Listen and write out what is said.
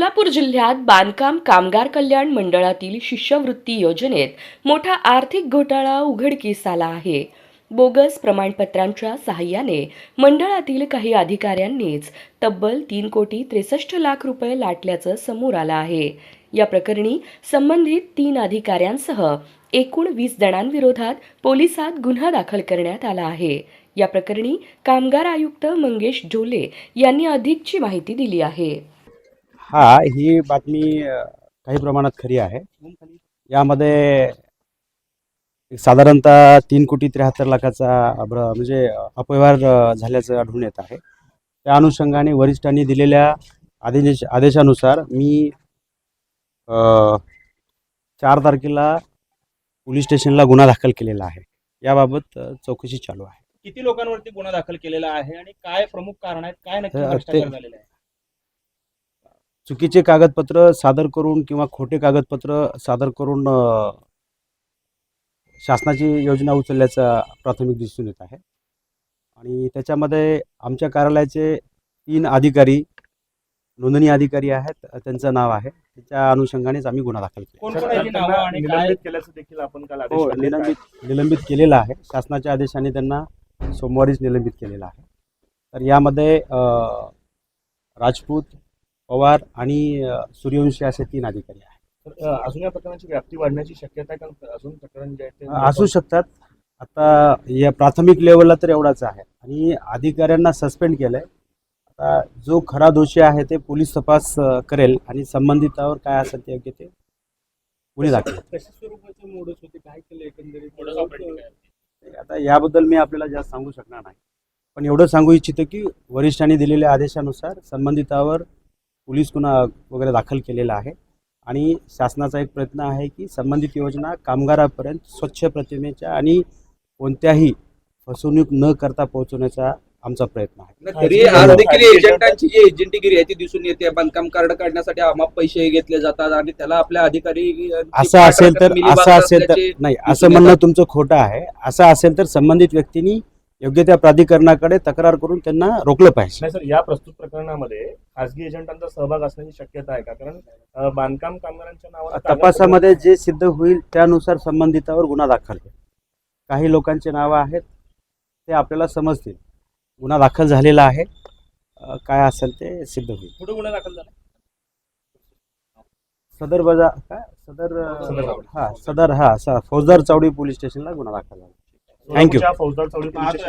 कोल्हापूर जिल्ह्यात बांधकाम कामगार कल्याण मंडळातील शिष्यवृत्ती योजनेत मोठा आर्थिक घोटाळा उघडकीस आला आहे. बोगस प्रमाणपत्रांच्या सहाय्याने मंडळातील काही अधिकाऱ्यांनीच तब्बल 3,63,00,000 रुपये लाटल्याचं समोर आलं आहे. या प्रकरणी संबंधित 3 अधिकाऱ्यांसह एकूण 20 जणांविरोधात पोलिसात गुन्हा दाखल करण्यात आला आहे. या प्रकरणी कामगार आयुक्त मंगेश ढोले यांनी अधिकची माहिती दिली आहे. ही बातमी काही प्रमाणात खरी आहे. यामध्ये साधारणतः 3,73,00,000चा म्हणजे अपव्यवहार झाल्याचं आढळून येत आहे. त्या अनुषंगाने वरिष्ठांनी दिलेल्या आदेशानुसार मी 4 तारखेला पोलीस स्टेशनला गुन्हा दाखल केलेला आहे. याबाबत चौकशी चालू आहे. किती लोकांवरती गुन्हा दाखल केलेला आहे आणि काय प्रमुख कारण आहेत, काय नक्की भ्रष्टाचार झालेला आहे? चुकीचे कागदपत्र सादर करून किंवा खोटे कागदपत्र सादर करून शासनाची योजना उचलल्याचा प्राथमिक दिसून येत आहे. आणि त्याच्यामध्ये आमच्या कार्यालयाचे 3 अधिकारी नोंदणी अधिकारी आहेत, त्यांचं नाव आहे. त्याच्या अनुषंगानेच आम्ही गुन्हा दाखल केला. कोण-कोणाची नावं आणि काय निलंबित केल्याचं देखील आपण काल आदेश निलंबित केलेलं आहे. शासनाच्या आदेशाने त्यांना सोमवारीच निलंबित केलेलं आहे. तर यामध्ये राजपूत, पवार आणि सूर्यवंशी असे 3 अधिकारी आहेत. अजून या प्रकरणाची व्याप्ती वाढण्याची शक्यता आहे का? अजून प्रकरण जे आहे ते असू शकतात. आता या प्राथमिक लेवलला तर एवढाच आहे आणि अधिकाऱ्यांना सस्पेंड केलंय. आता जो खरा दोषी आहे ते पोलीस तपास करेल आणि संबंधितावर काय असेल ते योग्य ते गुन्हे दाखल. कशा स्वरूपाचे मोडस होते, काय केलं एकंदरीत? आता याबद्दल मी आपल्याला जास्त सांगू शकणार नाही, पण एवढं सांगू इच्छितो की वरिष्ठांनी दिलेल्या आदेशानुसार संबंधितावर पोलीस गुन्हा वगैरे दाखल केलेला आहे आणि शासनाचा एक प्रयत्न आहे की संबंधित योजना कामगारापर्यंत स्वच्छ प्रतिमेच्या आणि कोणत्याही फसवणूक न करता पोहोचवण्याचा आमचा प्रयत्न आहे. तरी आज देखील एजंटांची जी एजंटीगिरी आहे ती दिसून येते. बांधकाम कार्ड काढण्यासाठी अमाप पैसे घेतले जातात आणि त्याला आपल्या अधिकारी असं असेल तर नाही, असं म्हणणं तुमचं खोटं आहे. असं असेल तर संबंधित व्यक्तींनी योग्य त्या प्राधिकरणाकडे तक्रार करून त्यांना रोखलं पाहिजे. नाही सर, या प्रस्तुत प्रकरणामध्ये खासगी एजंटांचा सहभाग असण्याची शक्यता आहे का? कारण बांधकाम कामगारांच्या नावावर तपासामध्ये जे सिद्ध होईल त्यानुसार संबंधितावर गुन्हा दाखल होईल. काही लोकांचे नावं आहेत ते आपल्याला समजतील. गुन्हा दाखल झालेला आहे, काय असेल ते सिद्ध होईल. कुठे गुन्हा दाखल झाला? सदर फौजदार चौडी पोलीस स्टेशनला गुन्हा दाखल झाला. थँक्यू. फौजदार चौधरी